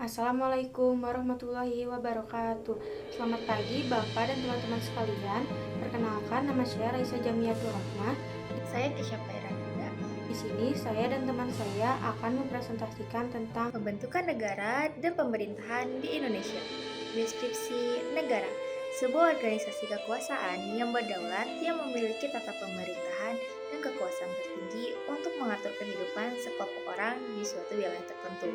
Assalamualaikum warahmatullahi wabarakatuh. Selamat pagi Bapak dan teman-teman sekalian. Perkenalkan, nama saya Raisa Jamiatul Rahmah. Saya Tisha Pairananda. Di sini saya dan teman saya akan mempresentasikan tentang Pembentukan negara dan pemerintahan di Indonesia. Deskripsi negara, sebuah organisasi kekuasaan yang berdaulat yang memiliki tata pemerintahan dan kekuasaan tertinggi untuk mengatur kehidupan sekelompok orang di suatu wilayah tertentu.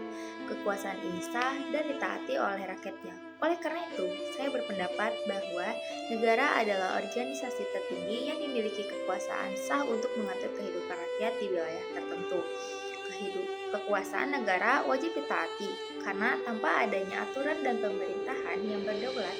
Kekuasaan ini sah dan ditaati oleh rakyatnya. Oleh karena itu, saya berpendapat bahwa negara adalah organisasi tertinggi yang dimiliki kekuasaan sah untuk mengatur kehidupan rakyat di wilayah tertentu. Kekuasaan negara wajib ditaati, karena tanpa adanya aturan dan pemerintahan yang berdaulat,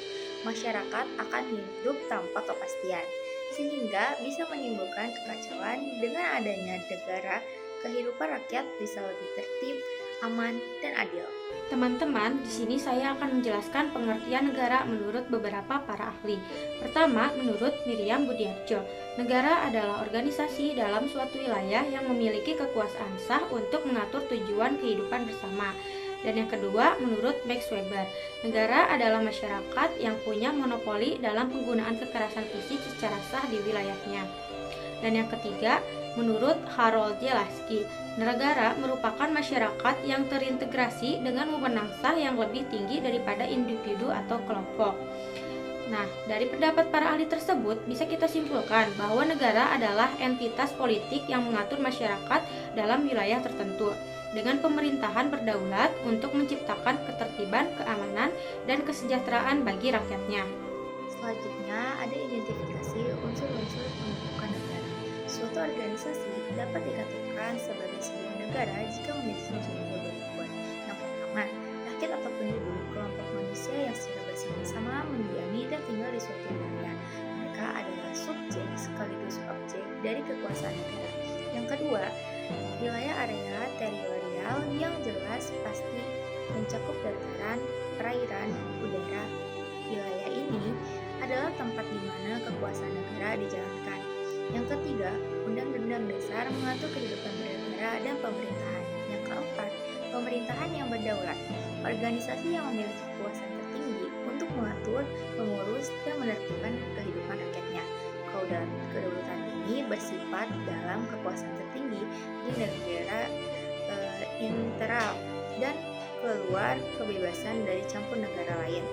masyarakat akan hidup tanpa kepastian, sehingga bisa menimbulkan kekacauan. Dengan adanya negara, kehidupan rakyat bisa lebih tertib, aman, dan adil. teman-teman. Di sini saya akan menjelaskan pengertian negara menurut beberapa para ahli. Pertama, menurut Miriam Budiarjo, negara adalah organisasi dalam suatu wilayah yang memiliki kekuasaan sah untuk mengatur tujuan kehidupan bersama. Dan yang kedua, menurut Max Weber, negara adalah masyarakat yang punya monopoli dalam penggunaan kekerasan fisik secara sah di wilayahnya. Dan yang ketiga, menurut Harold J. Lasky, negara merupakan masyarakat yang terintegrasi dengan wewenang sah yang lebih tinggi daripada individu atau kelompok. Nah, dari pendapat para ahli tersebut, bisa kita simpulkan bahwa negara adalah entitas politik yang mengatur masyarakat dalam wilayah tertentu, dengan pemerintahan berdaulat untuk menciptakan ketertiban, keamanan, dan kesejahteraan bagi rakyatnya. Selanjutnya, ada identifikasi unsur-unsur pembentukan negara. Suatu organisasi dapat dikatakan sebagai sebuah negara jika memiliki unsur-unsur berikut. Yang pertama, rakyat atau penduduk, kelompok manusia yang secara bersama-sama mendiami dan tinggal di suatu wilayah. Mereka adalah subjek sekaligus objek dari kekuasaan negara. Yang kedua, wilayah area teritorial yang jelas pasti mencakup dataran, perairan, udara. Wilayah ini adalah tempat di mana kekuasaan negara dijalankan. Yang ketiga, Undang-Undang Dasar mengatur kehidupan bernegara dan pemerintahan. Yang keempat, pemerintahan yang berdaulat, organisasi yang memiliki kekuasaan tertinggi untuk mengatur, mengurus, dan menertibkan kehidupan rakyatnya. Kedaulatan ini bersifat dalam kekuasaan tertinggi di negara internal dan keluar kebebasan dari campur negara lain.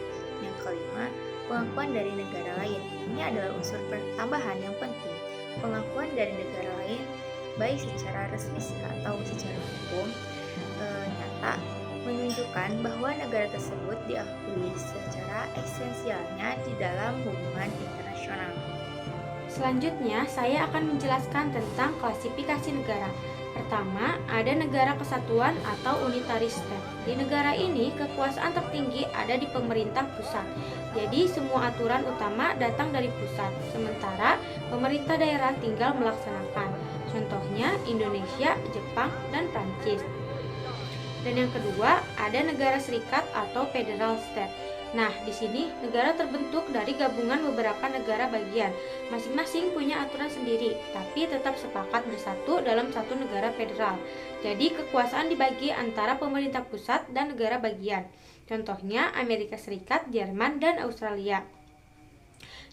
Yang kelima, pengakuan dari negara lain. Ini adalah unsur tambahan yang penting. Pengakuan dari negara lain, baik secara resmi atau secara hukum nyata, menunjukkan bahwa negara tersebut diakui secara esensialnya di dalam hubungan internasional. Selanjutnya, saya akan menjelaskan tentang klasifikasi negara. Pertama, ada negara kesatuan atau unitaris state. Di negara ini, kekuasaan tertinggi ada di pemerintah pusat. Jadi, semua aturan utama datang dari pusat, sementara pemerintah daerah tinggal melaksanakan. Contohnya Indonesia, Jepang, dan Prancis. Dan yang kedua, ada negara serikat atau federal state. Nah, di sini negara terbentuk dari gabungan beberapa negara bagian. Masing-masing punya aturan sendiri, tapi tetap sepakat bersatu dalam satu negara federal. Jadi, kekuasaan dibagi antara pemerintah pusat dan negara bagian. Contohnya Amerika Serikat, Jerman, dan Australia.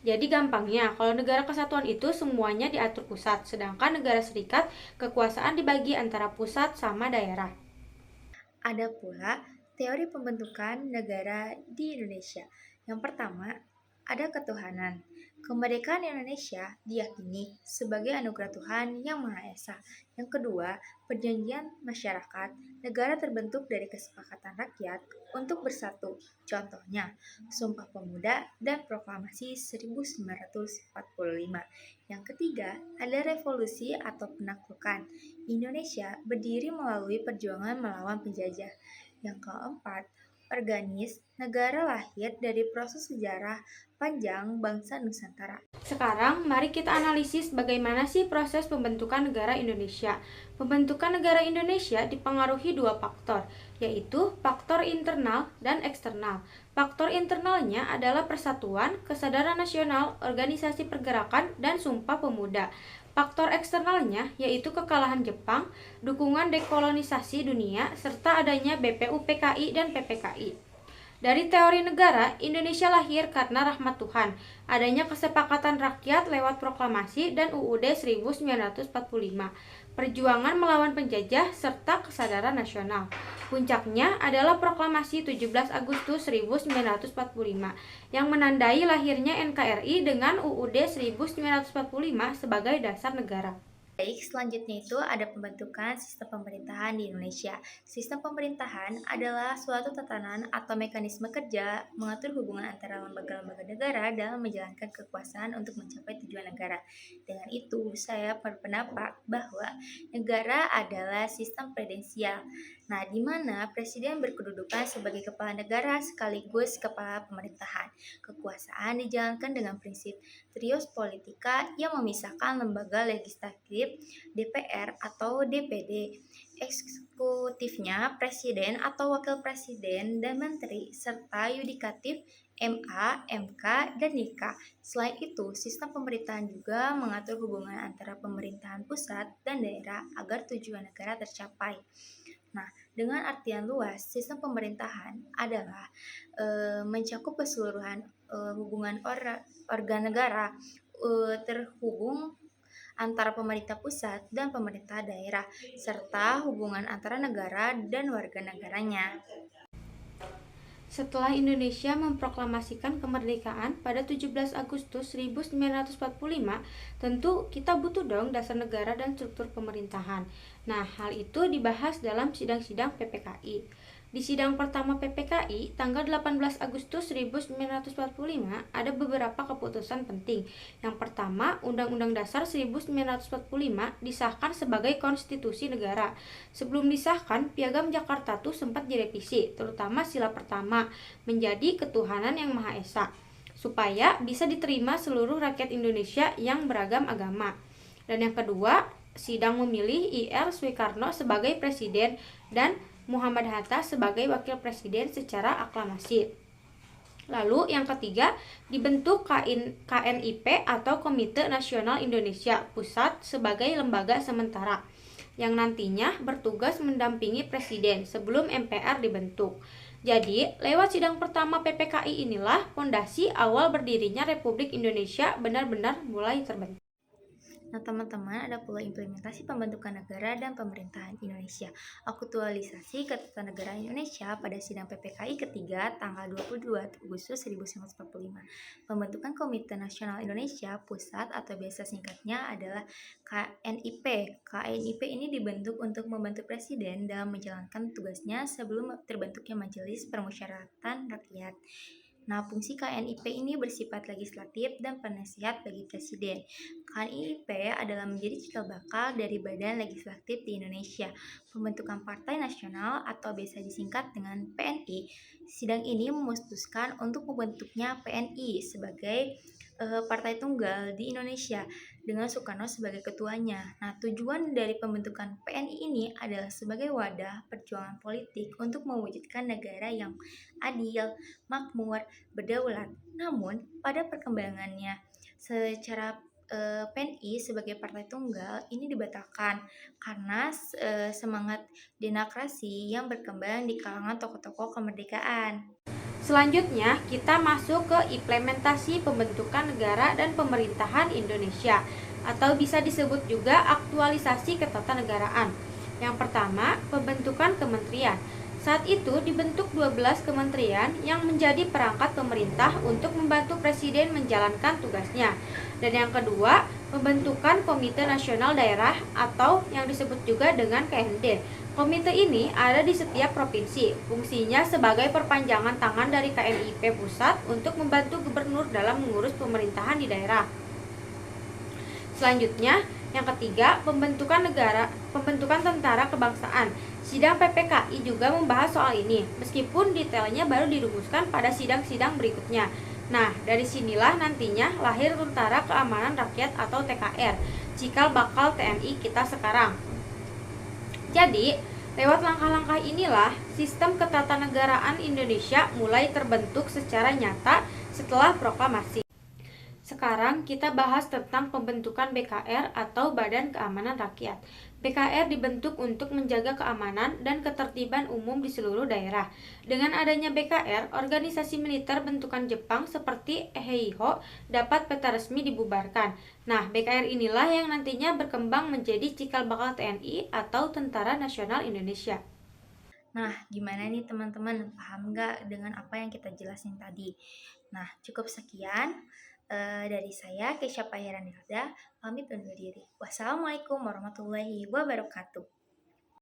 Jadi gampangnya, kalau negara kesatuan itu semuanya diatur pusat, sedangkan negara serikat kekuasaan dibagi antara pusat sama daerah. Ada pula teori pembentukan negara di Indonesia. Yang pertama, ada ketuhanan. Kemerdekaan Indonesia diyakini sebagai anugerah Tuhan Yang Maha Esa. Yang kedua, perjanjian masyarakat. Negara terbentuk dari kesepakatan rakyat untuk bersatu. Contohnya, Sumpah Pemuda dan Proklamasi 1945. Yang ketiga, ada revolusi atau penaklukan. Indonesia berdiri melalui perjuangan melawan penjajah. Yang keempat, organis, negara lahir dari proses sejarah panjang bangsa Nusantara. Sekarang, mari kita analisis bagaimana sih proses pembentukan negara Indonesia. Pembentukan negara Indonesia dipengaruhi dua faktor, yaitu faktor internal dan eksternal. Faktor internalnya adalah persatuan, kesadaran nasional, organisasi pergerakan, dan Sumpah Pemuda. Faktor eksternalnya yaitu kekalahan Jepang, dukungan dekolonisasi dunia, serta adanya BPUPKI dan PPKI. Dari teori negara, Indonesia lahir karena rahmat Tuhan, adanya kesepakatan rakyat lewat proklamasi dan UUD 1945, perjuangan melawan penjajah, serta kesadaran nasional. Puncaknya adalah proklamasi 17 Agustus 1945 yang menandai lahirnya NKRI dengan UUD 1945 sebagai dasar negara. Baik, selanjutnya itu ada pembentukan sistem pemerintahan di Indonesia. Sistem pemerintahan adalah suatu tatanan atau mekanisme kerja mengatur hubungan antara lembaga-lembaga negara dalam menjalankan kekuasaan untuk mencapai tujuan negara. Dengan itu, saya berpendapat bahwa negara adalah sistem presidensial. Nah, di mana presiden berkedudukan sebagai kepala negara sekaligus kepala pemerintahan. Kekuasaan dijalankan dengan prinsip trios politika yang memisahkan lembaga legislatif, DPR atau DPD, eksekutifnya presiden atau wakil presiden dan menteri, serta yudikatif MA, MK, dan YK. Selain itu, sistem pemerintahan juga mengatur hubungan antara pemerintahan pusat dan daerah agar tujuan negara tercapai. Nah, dengan artian luas, sistem pemerintahan adalah mencakup keseluruhan hubungan organ negara terhubung antara pemerintah pusat dan pemerintah daerah, serta hubungan antara negara dan warga negaranya. Setelah Indonesia memproklamasikan kemerdekaan pada 17 Agustus 1945, tentu kita butuh dong dasar negara dan struktur pemerintahan. Nah, hal itu dibahas dalam sidang-sidang PPKI. Di sidang pertama PPKI, tanggal 18 Agustus 1945, ada beberapa keputusan penting. Yang pertama, Undang-Undang Dasar 1945 disahkan sebagai konstitusi negara. Sebelum disahkan, Piagam Jakarta tuh sempat direvisi, terutama sila pertama, menjadi ketuhanan yang Maha Esa, supaya bisa diterima seluruh rakyat Indonesia yang beragam agama. Dan yang kedua, sidang memilih IR Soekarno sebagai presiden dan Muhammad Hatta sebagai wakil presiden secara aklamasi. Lalu yang ketiga, dibentuk KNIP atau Komite Nasional Indonesia Pusat sebagai lembaga sementara yang nantinya bertugas mendampingi presiden sebelum MPR dibentuk. Jadi, lewat sidang pertama PPKI inilah fondasi awal berdirinya Republik Indonesia benar-benar mulai terbentuk. Nah, teman-teman, ada pula implementasi pembentukan negara dan pemerintahan Indonesia. Aktualisasi Ketatanegaraan Indonesia pada sidang PPKI ketiga tanggal 22 Agustus 1945. Pembentukan Komite Nasional Indonesia Pusat atau biasa singkatnya adalah KNIP. KNIP ini dibentuk untuk membantu presiden dalam menjalankan tugasnya sebelum terbentuknya Majelis Permusyawaratan Rakyat. Nah, fungsi KNIP ini bersifat legislatif dan penasihat bagi presiden. KNIP adalah menjadi cikal bakal dari badan legislatif di Indonesia. Pembentukan Partai Nasional atau biasa disingkat dengan PNI. Sidang ini memutuskan untuk membentuknya PNI sebagai partai tunggal di Indonesia dengan Soekarno sebagai ketuanya. Nah, tujuan dari pembentukan PNI ini adalah sebagai wadah perjuangan politik untuk mewujudkan negara yang adil, makmur, berdaulat. Namun, pada perkembangannya secara PNI sebagai partai tunggal ini dibatalkan karena semangat demokrasi yang berkembang di kalangan tokoh-tokoh kemerdekaan. Selanjutnya, kita masuk ke implementasi pembentukan negara dan pemerintahan Indonesia, atau bisa disebut juga aktualisasi ketatanegaraan. Yang pertama, pembentukan kementerian. Saat itu dibentuk 12 kementerian yang menjadi perangkat pemerintah untuk membantu presiden menjalankan tugasnya. Dan yang kedua, pembentukan Komite Nasional Daerah atau yang disebut juga dengan KND. Komite ini ada di setiap provinsi. Fungsinya sebagai perpanjangan tangan dari KNIP pusat untuk membantu gubernur dalam mengurus pemerintahan di daerah. Selanjutnya, yang ketiga, pembentukan tentara kebangsaan. Sidang PPKI juga membahas soal ini, meskipun detailnya baru dirumuskan pada sidang-sidang berikutnya. Nah, dari sinilah nantinya lahir Tentara Keamanan Rakyat atau TKR, cikal bakal TNI kita sekarang. Jadi, lewat langkah-langkah inilah sistem ketatanegaraan Indonesia mulai terbentuk secara nyata setelah proklamasi. Sekarang kita bahas tentang pembentukan BKR atau Badan Keamanan Rakyat. BKR dibentuk untuk menjaga keamanan dan ketertiban umum di seluruh daerah. Dengan adanya BKR, organisasi militer bentukan Jepang seperti Heiho dapat peta resmi dibubarkan. Nah, BKR inilah yang nantinya berkembang menjadi cikal bakal TNI atau Tentara Nasional Indonesia. Nah, gimana nih teman-teman? Paham nggak dengan apa yang kita jelasin tadi? Nah, cukup sekian dari saya, Kesha Pahiran Hilda, pamit undur diri. Wassalamualaikum warahmatullahi wabarakatuh.